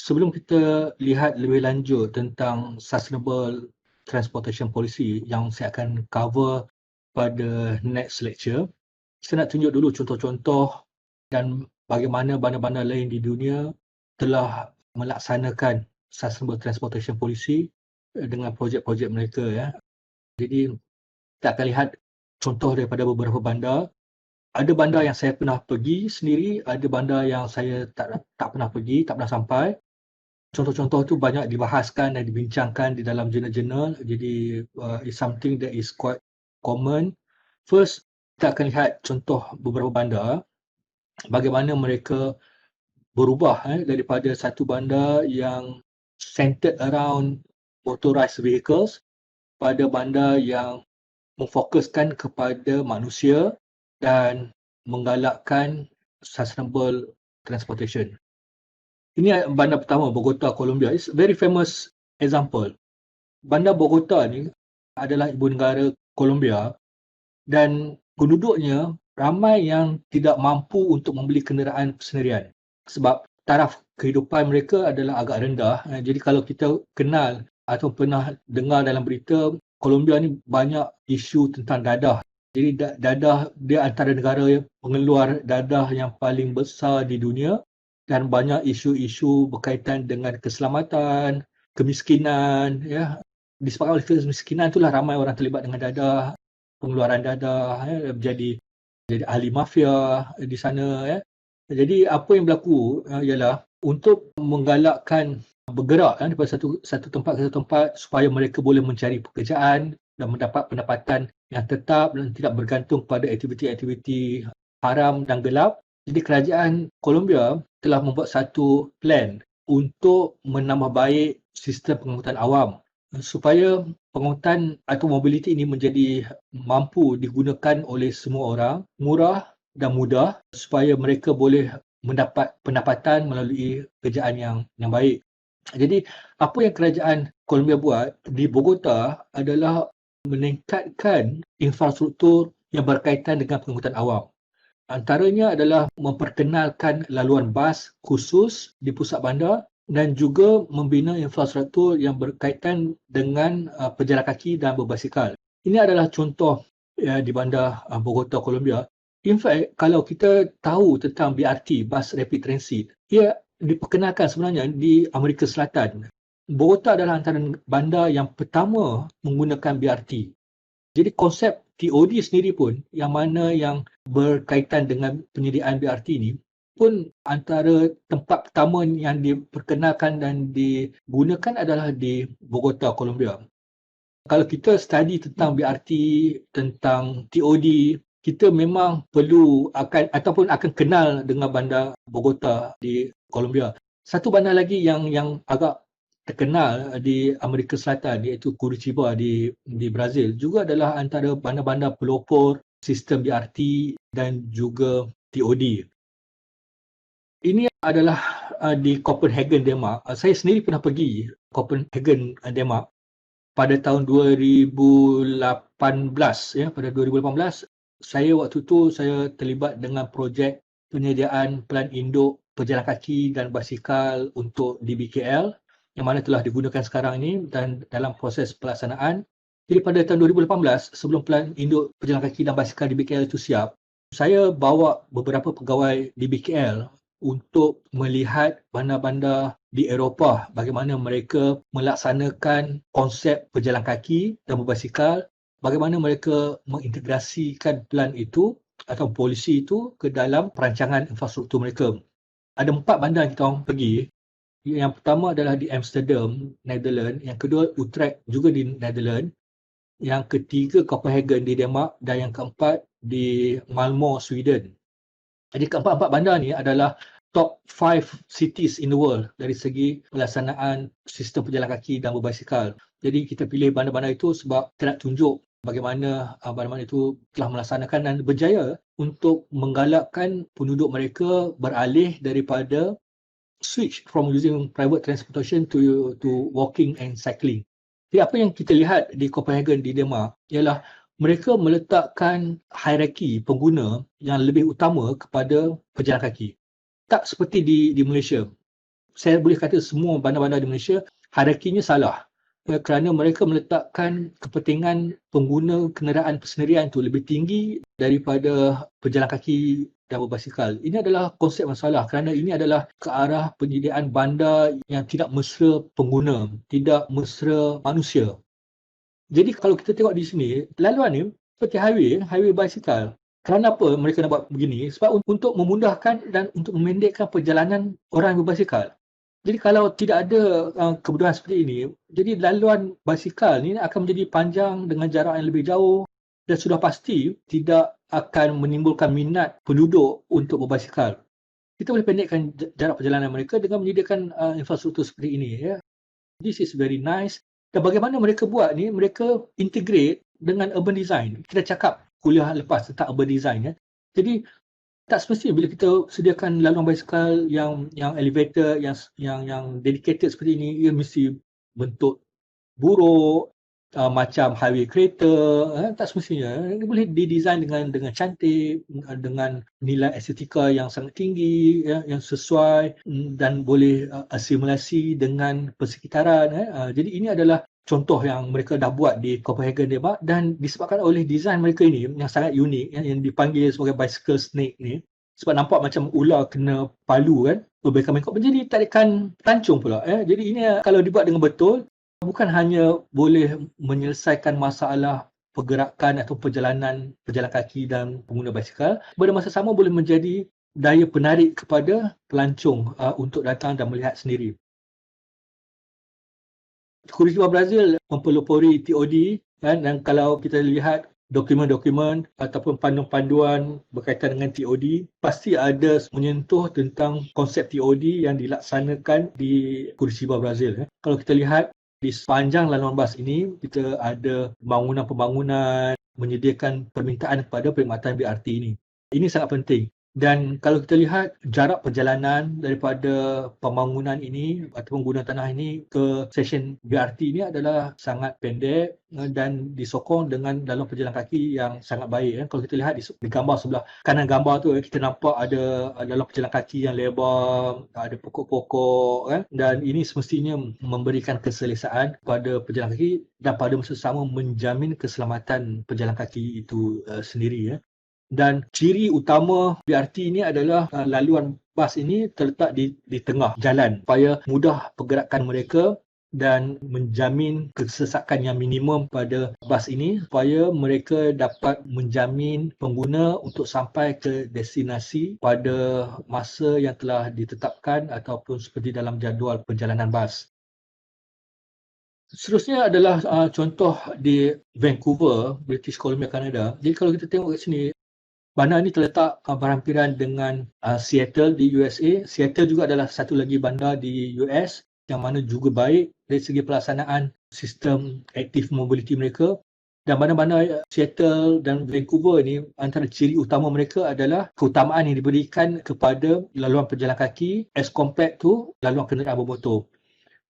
sebelum kita lihat lebih lanjut tentang Sustainable Transportation Policy yang saya akan cover pada next lecture, saya nak tunjuk dulu contoh-contoh dan bagaimana bandar-bandar lain di dunia telah melaksanakan Sustainable Transportation Policy dengan projek-projek mereka ya. Jadi kita akan lihat contoh daripada beberapa bandar. Ada bandar yang saya pernah pergi sendiri, ada bandar yang saya tak pernah pergi, tak pernah sampai. Contoh-contoh tu banyak dibahaskan dan dibincangkan di dalam jurnal-jurnal. Jadi it's something that is quite common. First, kita akan lihat contoh beberapa bandar, bagaimana mereka berubah daripada satu bandar yang centered around motorized vehicles pada bandar yang memfokuskan kepada manusia dan menggalakkan sustainable transportation. Ini bandar pertama, Bogota, Colombia. It's a very famous example. Bandar Bogota ni adalah ibu negara Colombia dan penduduknya ramai yang tidak mampu untuk membeli kenderaan sendirian sebab taraf kehidupan mereka adalah agak rendah. Jadi kalau kita kenal atau pernah dengar dalam berita, Colombia ni banyak isu tentang dadah. Jadi dadah dia antara negara pengeluar dadah yang paling besar di dunia dan banyak isu-isu berkaitan dengan keselamatan, kemiskinan ya. Disebabkan oleh kemiskinan itulah ramai orang terlibat dengan dadah, pengeluaran dadah ya, jadi ahli mafia di sana ya. Jadi apa yang berlaku ialah untuk menggalakkan bergerak daripada satu tempat ke satu tempat supaya mereka boleh mencari pekerjaan dan mendapat pendapatan yang tetap dan tidak bergantung pada aktiviti-aktiviti haram dan gelap. Jadi kerajaan Colombia telah membuat satu plan untuk menambah baik sistem pengangkutan awam supaya pengangkutan atau mobiliti ini menjadi mampu digunakan oleh semua orang, murah dan mudah supaya mereka boleh mendapat pendapatan melalui kerjaan yang baik. Jadi apa yang kerajaan Colombia buat di Bogota adalah meningkatkan infrastruktur yang berkaitan dengan pengangkutan awam. Antaranya adalah memperkenalkan laluan bas khusus di pusat bandar dan juga membina infrastruktur yang berkaitan dengan pejalan kaki dan berbasikal. Ini adalah contoh di bandar Bogota, Colombia. In fact, kalau kita tahu tentang BRT, Bus Rapid Transit, ia diperkenalkan sebenarnya di Amerika Selatan. Bogota adalah antara bandar yang pertama menggunakan BRT. Jadi konsep TOD sendiri pun yang mana yang berkaitan dengan penyediaan BRT ini pun antara tempat pertama yang diperkenalkan dan digunakan adalah di Bogota, Colombia. Kalau kita study tentang BRT, tentang TOD, kita memang perlu akan kenal dengan bandar Bogota di Colombia. Satu bandar lagi yang agak terkenal di Amerika Selatan iaitu Curitiba di Brazil juga adalah antara bandar-bandar pelopor sistem BRT dan juga TOD. Ini adalah di Copenhagen, Denmark. Saya sendiri pernah pergi Copenhagen, Denmark pada tahun 2018 ya. Pada 2018 saya waktu tu saya terlibat dengan projek penyediaan pelan induk pejalan kaki dan basikal untuk DBKL yang mana telah digunakan sekarang ini dan dalam proses pelaksanaan. Jadi pada tahun 2018, sebelum pelan induk pejalan kaki dan basikal DBKL itu siap, saya bawa beberapa pegawai DBKL untuk melihat bandar-bandar di Eropah bagaimana mereka melaksanakan konsep pejalan kaki dan berbasikal, bagaimana mereka mengintegrasikan plan itu atau polisi itu ke dalam perancangan infrastruktur mereka. Ada 4 bandar yang kita orang pergi. Yang pertama adalah di Amsterdam, Netherlands. Yang kedua, Utrecht juga di Netherlands. Yang ketiga, Copenhagen di Denmark. Dan yang keempat, di Malmö, Sweden. Jadi keempat-empat bandar ni adalah top 5 cities in the world dari segi pelaksanaan sistem pejalan kaki dan berbasikal. Jadi kita pilih bandar-bandar itu sebab kita nak tunjuk bagaimana bandar-bandar itu telah melaksanakan dan berjaya untuk menggalakkan penduduk mereka beralih daripada switch from using private transportation to walking and cycling. Jadi apa yang kita lihat di Copenhagen di Denmark ialah mereka meletakkan hierarki pengguna yang lebih utama kepada pejalan kaki. Tak seperti di Malaysia. saya boleh kata semua bandar-bandar di Malaysia hierarkinya salah. Kerana mereka meletakkan kepentingan pengguna kenderaan persendirian itu lebih tinggi daripada pejalan kaki dan berbasikal. Ini adalah konsep yang salah kerana ini adalah ke arah penyediaan bandar yang tidak mesra pengguna, tidak mesra manusia. Jadi kalau kita tengok di sini, laluan ni seperti highway basikal. Kerana apa mereka nak buat begini? Sebab untuk memudahkan dan untuk memendekkan perjalanan orang yang berbasikal. Jadi kalau tidak ada kemudahan seperti ini, jadi laluan basikal ni akan menjadi panjang dengan jarak yang lebih jauh dan sudah pasti tidak akan menimbulkan minat penduduk untuk berbasikal. Kita boleh pendekkan jarak perjalanan mereka dengan menyediakan infrastruktur seperti ini. Ya. This is very nice. Dan bagaimana mereka buat ni, mereka integrate dengan urban design. Kita cakap kuliah lepas tentang urban design. Ya. Jadi tak semestinya bila kita sediakan laluan basikal yang elevator, yang dedicated seperti ini, ia mesti bentuk buruk, macam highway kereta, tak semestinya. Dia boleh didesain dengan cantik, dengan nilai estetika yang sangat tinggi, yang sesuai dan boleh asimilasi dengan persekitaran. Jadi ini adalah contoh yang mereka dah buat di Copenhagen, Denmark, dan disebabkan oleh desain mereka ini yang sangat unik, yang dipanggil sebagai bicycle snake ni, sebab nampak macam ular kena palu kan, berbaikan mengikut menjadi tarikan pelancong pula. Jadi ini kalau dibuat dengan betul, bukan hanya boleh menyelesaikan masalah pergerakan atau perjalanan pejalan kaki dan pengguna basikal, pada masa sama boleh menjadi daya penarik kepada pelancong untuk datang dan melihat sendiri. Curitiba Brazil mempelopori TOD kan, dan kalau kita lihat dokumen-dokumen ataupun panduan-panduan berkaitan dengan TOD, pasti ada menyentuh tentang konsep TOD yang dilaksanakan di Curitiba Brazil. Kalau kita lihat di sepanjang laluan bas ini, kita ada pembangunan-pembangunan menyediakan permintaan kepada perkhidmatan BRT ini. Ini sangat penting. Dan kalau kita lihat jarak perjalanan daripada pembangunan ini atau pengguna tanah ini ke stesen BRT ini adalah sangat pendek dan disokong dengan laluan pejalan kaki yang sangat baik. Kalau kita lihat di gambar sebelah kanan gambar tu, kita nampak ada laluan pejalan kaki yang lebar, ada pokok-pokok, dan ini semestinya memberikan keselesaan kepada pejalan kaki dan pada masa sama menjamin keselamatan pejalan kaki itu sendiri. Dan ciri utama BRT ini adalah laluan bas ini terletak di tengah jalan supaya mudah pergerakan mereka dan menjamin kesesakan yang minimum pada bas ini supaya mereka dapat menjamin pengguna untuk sampai ke destinasi pada masa yang telah ditetapkan ataupun seperti dalam jadual perjalanan bas. Seterusnya adalah contoh di Vancouver, British Columbia, Canada. Jadi kalau kita tengok kat sini, bandar ini terletak berhampiran dengan Seattle di USA. Seattle juga adalah satu lagi bandar di US yang mana juga baik dari segi pelaksanaan sistem active mobility mereka. Dan bandar-bandar Seattle dan Vancouver ini, antara ciri utama mereka adalah keutamaan yang diberikan kepada laluan pejalan kaki as compared to laluan kenderaan bermotor.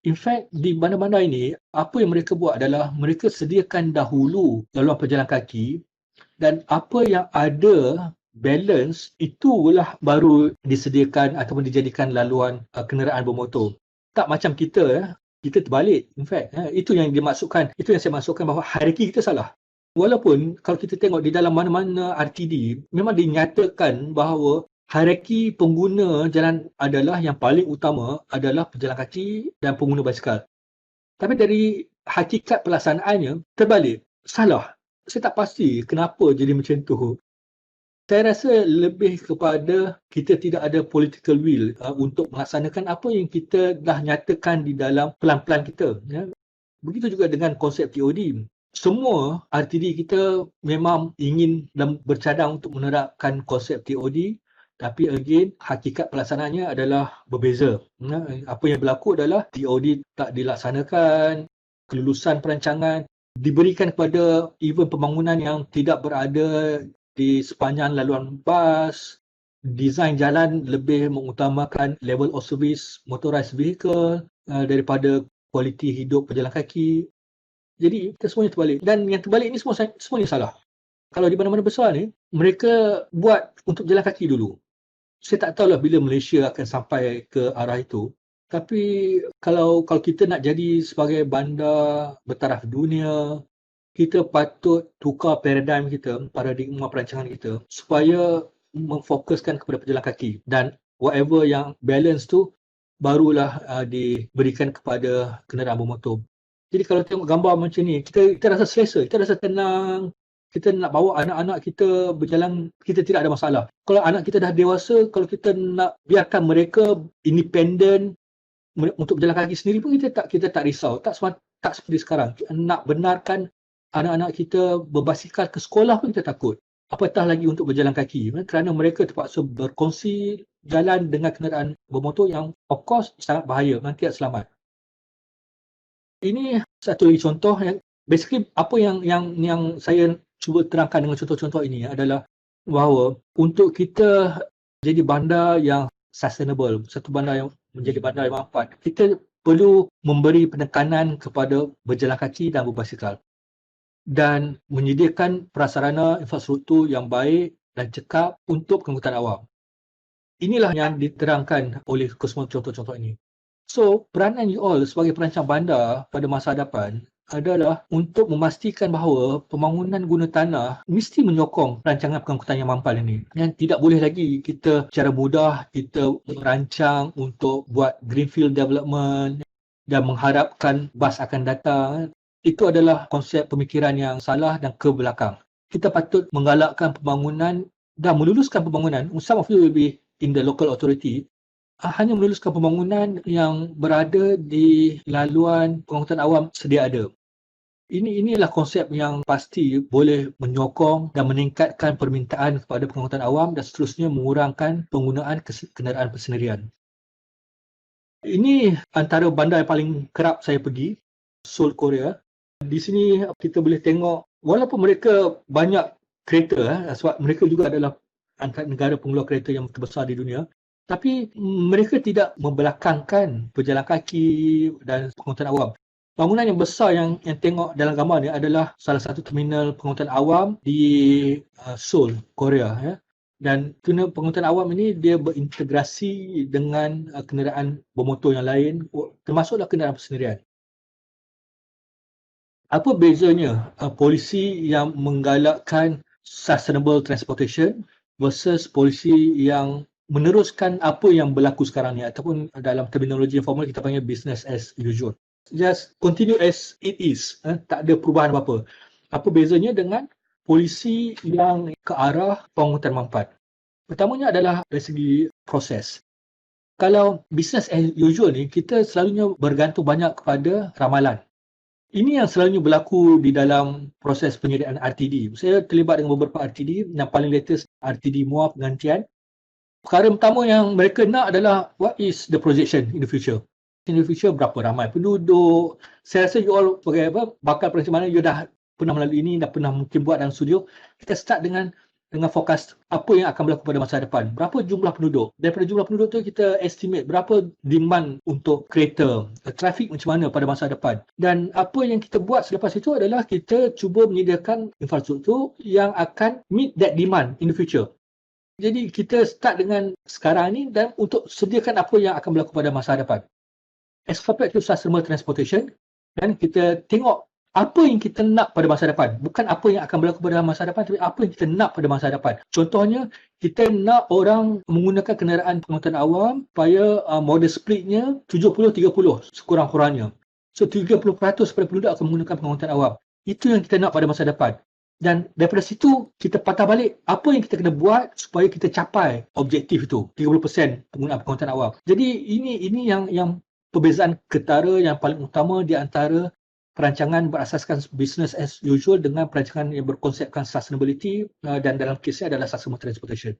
In fact, di bandar-bandar ini, apa yang mereka buat adalah mereka sediakan dahulu laluan pejalan kaki dan apa yang ada balance itulah baru disediakan ataupun dijadikan laluan kenderaan bermotor. Tak macam kita terbalik. In fact, itu yang dimaksudkan, itu yang saya maksudkan bahawa hierarki kita salah. Walaupun kalau kita tengok di dalam mana-mana RTD, memang dinyatakan bahawa hierarki pengguna jalan adalah yang paling utama adalah pejalan kaki dan pengguna basikal. Tapi dari hakikat pelaksanaannya terbalik, salah. Saya tak pasti kenapa jadi macam tu. Saya rasa lebih kepada kita tidak ada political will untuk melaksanakan apa yang kita dah nyatakan di dalam pelan-pelan kita. Ya. Begitu juga dengan konsep TOD. Semua RTD kita memang ingin dan bercadang untuk menerapkan konsep TOD, tapi again, hakikat pelaksanaannya adalah berbeza. Ya. Apa yang berlaku adalah TOD tak dilaksanakan, kelulusan perancangan diberikan kepada event pembangunan yang tidak berada di sepanjang laluan bas, desain jalan lebih mengutamakan level of service motorized vehicle daripada kualiti hidup pejalan kaki. Jadi semuanya terbalik. Dan yang terbalik ni semuanya salah. Kalau di mana-mana besar ni, mereka buat untuk jalan kaki dulu. Saya tak tahulah bila Malaysia akan sampai ke arah itu. Tapi kalau kita nak jadi sebagai bandar bertaraf dunia, kita patut tukar paradigma perancangan kita supaya memfokuskan kepada pejalan kaki, dan whatever yang balance tu barulah diberikan kepada kenderaan bermotor. Jadi kalau tengok gambar macam ni, kita rasa selesa, kita rasa tenang, kita nak bawa anak-anak kita berjalan, kita tidak ada masalah. Kalau anak kita dah dewasa, kalau kita nak biarkan mereka independen untuk berjalan kaki sendiri pun kita tak risau, tak seperti sekarang. Nak benarkan anak-anak kita berbasikal ke sekolah pun kita takut. Apatah lagi untuk berjalan kaki, kerana mereka terpaksa berkongsi jalan dengan kenderaan bermotor yang of course sangat bahaya, nanti tak selamat. Ini satu lagi contoh yang basically apa yang saya cuba terangkan dengan contoh-contoh ini adalah bahawa untuk kita jadi bandar yang sustainable, satu bandar yang menjadi bandar yang bermanfaat, kita perlu memberi penekanan kepada berjalan kaki dan berbasikal dan menyediakan prasarana infrastruktur yang baik dan cekap untuk pengangkutan awam. Inilah yang diterangkan oleh kesemua contoh-contoh ini. So, peranan you all sebagai perancang bandar pada masa hadapan adalah untuk memastikan bahawa pembangunan guna tanah mesti menyokong rancangan pengangkutan yang mampal ini. Yang tidak boleh lagi kita secara mudah kita merancang untuk buat greenfield development dan mengharapkan bas akan datang. Itu adalah konsep pemikiran yang salah dan ke belakang. Kita patut menggalakkan pembangunan dan meluluskan pembangunan. Some of you will be in the local authority. Hanya meluluskan pembangunan yang berada di laluan pengangkutan awam sedia ada. Inilah konsep yang pasti boleh menyokong dan meningkatkan permintaan kepada pengangkutan awam dan seterusnya mengurangkan penggunaan kenderaan persendirian. Ini antara bandar yang paling kerap saya pergi, Seoul, Korea. Di sini kita boleh tengok walaupun mereka banyak kereta, sebab mereka juga adalah antara negara pengeluar kereta yang terbesar di dunia, tapi mereka tidak membelakangkan pejalan kaki dan pengangkutan awam. Bangunan yang besar yang tengok dalam gambar ni adalah salah satu terminal pengangkutan awam di Seoul, Korea. Ya. Dan pengangkutan awam ini dia berintegrasi dengan kenderaan bermotor yang lain, termasuklah kenderaan persendirian. Apa bezanya polisi yang menggalakkan sustainable transportation versus polisi yang meneruskan apa yang berlaku sekarang ni, ataupun dalam terminologi formal kita panggil business as usual. Just continue as it is. Tak ada perubahan apa-apa. Apa bezanya dengan polisi yang ke arah pengangkutan manfaat? Pertamanya adalah dari segi proses. Kalau business as usual ni, kita selalunya bergantung banyak kepada ramalan. Ini yang selalunya berlaku di dalam proses penyediaan RTD. Saya terlibat dengan beberapa RTD, yang paling latest RTD MUA penggantian. Perkara pertama yang mereka nak adalah what is the projection in the future? In the future berapa ramai penduduk? Saya rasa you all sebagai bakal perancang mana you dah pernah melalui ini, dah pernah mungkin buat dalam studio. Kita start dengan fokus apa yang akan berlaku pada masa depan. Berapa jumlah penduduk? Daripada jumlah penduduk tu kita estimate berapa demand untuk kereta, trafik macam mana pada masa depan. Dan apa yang kita buat selepas itu adalah kita cuba menyediakan infrastruktur yang akan meet that demand in the future. Jadi kita start dengan sekarang ni dan untuk sediakan apa yang akan berlaku pada masa depan. As compared to sustainable transportation, dan kita tengok apa yang kita nak pada masa depan. Bukan apa yang akan berlaku pada masa depan, tapi apa yang kita nak pada masa depan. Contohnya, kita nak orang menggunakan kenderaan pengangkutan awam supaya model splitnya 70-30 sekurang-kurangnya. So 30% daripada penduduk akan menggunakan pengangkutan awam. Itu yang kita nak pada masa depan. Dan daripada situ, kita patah balik apa yang kita kena buat supaya kita capai objektif itu, 30% penggunaan pengangkutan awam. Jadi ini yang perbezaan ketara yang paling utama di antara perancangan berasaskan business as usual dengan perancangan yang berkonsepkan sustainability dan dalam kesnya adalah sustainable transportation.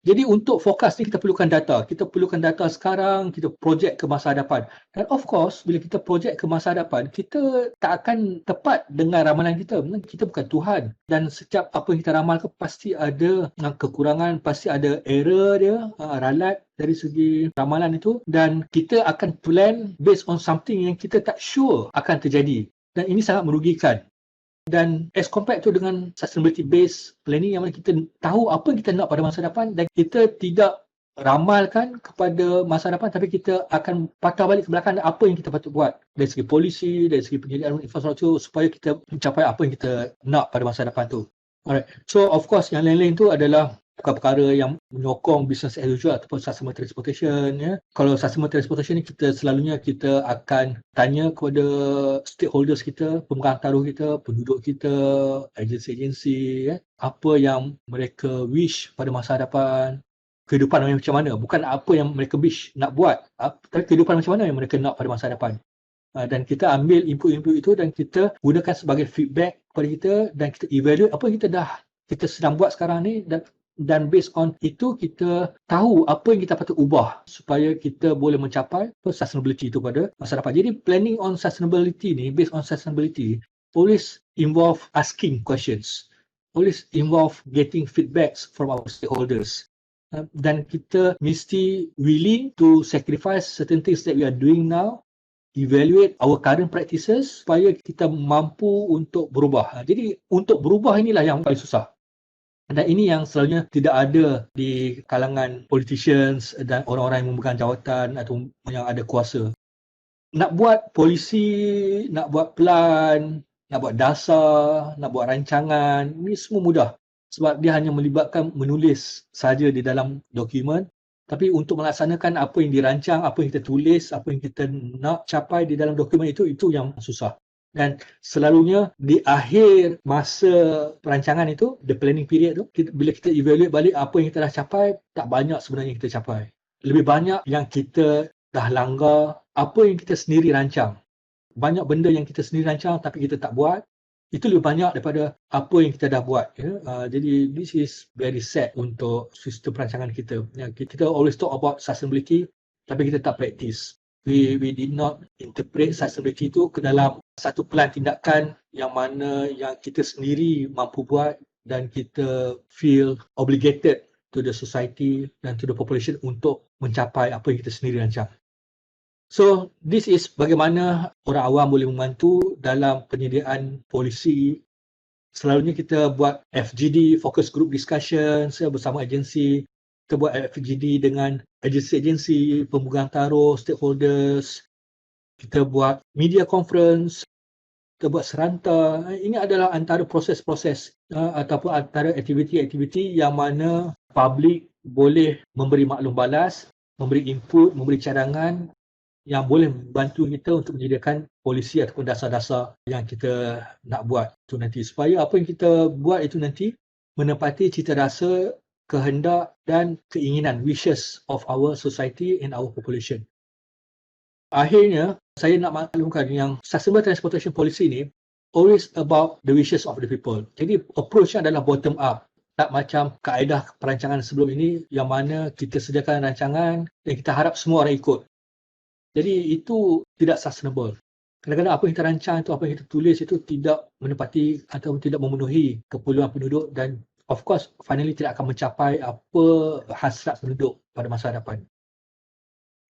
Jadi untuk fokus ni kita perlukan data. Kita perlukan data sekarang, kita projek ke masa hadapan. Dan of course, bila kita projek ke masa hadapan, kita tak akan tepat dengan ramalan kita. Kita bukan Tuhan. Dan setiap apa yang kita ramalkan pasti ada kekurangan, pasti ada error dia, ralat dari segi ramalan itu. Dan kita akan plan based on something yang kita tak sure akan terjadi. Dan ini sangat merugikan. Dan as compared to dengan sustainability based planning yang mana kita tahu apa yang kita nak pada masa depan dan kita tidak ramalkan kepada masa depan, tapi kita akan patah balik ke belakang apa yang kita patut buat dari segi polisi, dari segi penyediaan infrastruktur supaya kita mencapai apa yang kita nak pada masa depan tu. Alright. So of course yang lain-lain tu adalah perkara-perkara yang menyokong business as usual ataupun sustainable transportation, ya. Kalau sustainable transportation ni kita selalunya kita akan tanya kepada stakeholders kita, pemegang taruh kita, penduduk kita, agensi-agensi, ya, apa yang mereka wish pada masa depan, kehidupan macam mana, bukan apa yang mereka wish nak buat, tapi kehidupan macam mana yang mereka nak pada masa depan. Dan kita ambil input-input itu dan kita gunakan sebagai feedback kepada kita dan kita evaluate apa yang kita sedang buat sekarang ni, dan based on itu kita tahu apa yang kita patut ubah supaya kita boleh mencapai sustainability itu pada masa depan. Jadi planning on sustainability ni, based on sustainability, always involve asking questions, always involve getting feedbacks from our stakeholders. Dan kita mesti willing to sacrifice certain things that we are doing now, evaluate our current practices supaya kita mampu untuk berubah. Jadi untuk berubah inilah yang paling susah. Dan ini yang selalunya tidak ada di kalangan politicians dan orang-orang yang memegang jawatan atau yang ada kuasa. Nak buat polisi, nak buat plan, nak buat dasar, nak buat rancangan, ini semua mudah. Sebab dia hanya melibatkan menulis saja di dalam dokumen. Tapi untuk melaksanakan apa yang dirancang, apa yang kita tulis, apa yang kita nak capai di dalam dokumen itu yang susah. Dan selalunya di akhir masa perancangan itu, the planning period tu, bila kita evaluate balik apa yang kita dah capai, tak banyak sebenarnya yang kita capai. Lebih banyak yang kita dah langgar apa yang kita sendiri rancang. Banyak benda yang kita sendiri rancang tapi kita tak buat, itu lebih banyak daripada apa yang kita dah buat. Ya. Jadi this is very sad untuk sistem perancangan kita. Ya, kita always talk about sustainability tapi kita tak practice. We did not interpret sustainability itu ke dalam satu plan tindakan yang mana yang kita sendiri mampu buat dan kita feel obligated to the society dan to the population untuk mencapai apa yang kita sendiri rancang. So, this is bagaimana orang awam boleh membantu dalam penyediaan polisi. Selalunya kita buat FGD, focus group discussions, bersama agensi. Kita buat FGD dengan agensi-agensi, pemegang taruh, stakeholders. Kita buat media conference, kita buat seranta. Ini adalah antara proses-proses ataupun antara aktiviti-aktiviti yang mana publik boleh memberi maklum balas, memberi input, memberi cadangan yang boleh membantu kita untuk menyediakan polisi ataupun dasar-dasar yang kita nak buat itu nanti. Supaya apa yang kita buat itu nanti menepati cita rasa, kehendak dan keinginan, wishes of our society and our population. Akhirnya, saya nak maklumkan yang Sustainable Transportation Policy ni always about the wishes of the people. Jadi approach-nya adalah bottom up. Tak macam kaedah perancangan sebelum ini yang mana kita sediakan rancangan dan kita harap semua orang ikut. Jadi itu tidak sustainable. Kadang-kadang apa yang kita rancang itu, apa yang kita tulis itu tidak menepati atau tidak memenuhi keperluan penduduk dan of course finally tidak akan mencapai apa hasrat penduduk pada masa hadapan.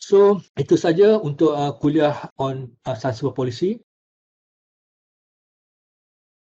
So itu saja untuk kuliah on sustainable policy.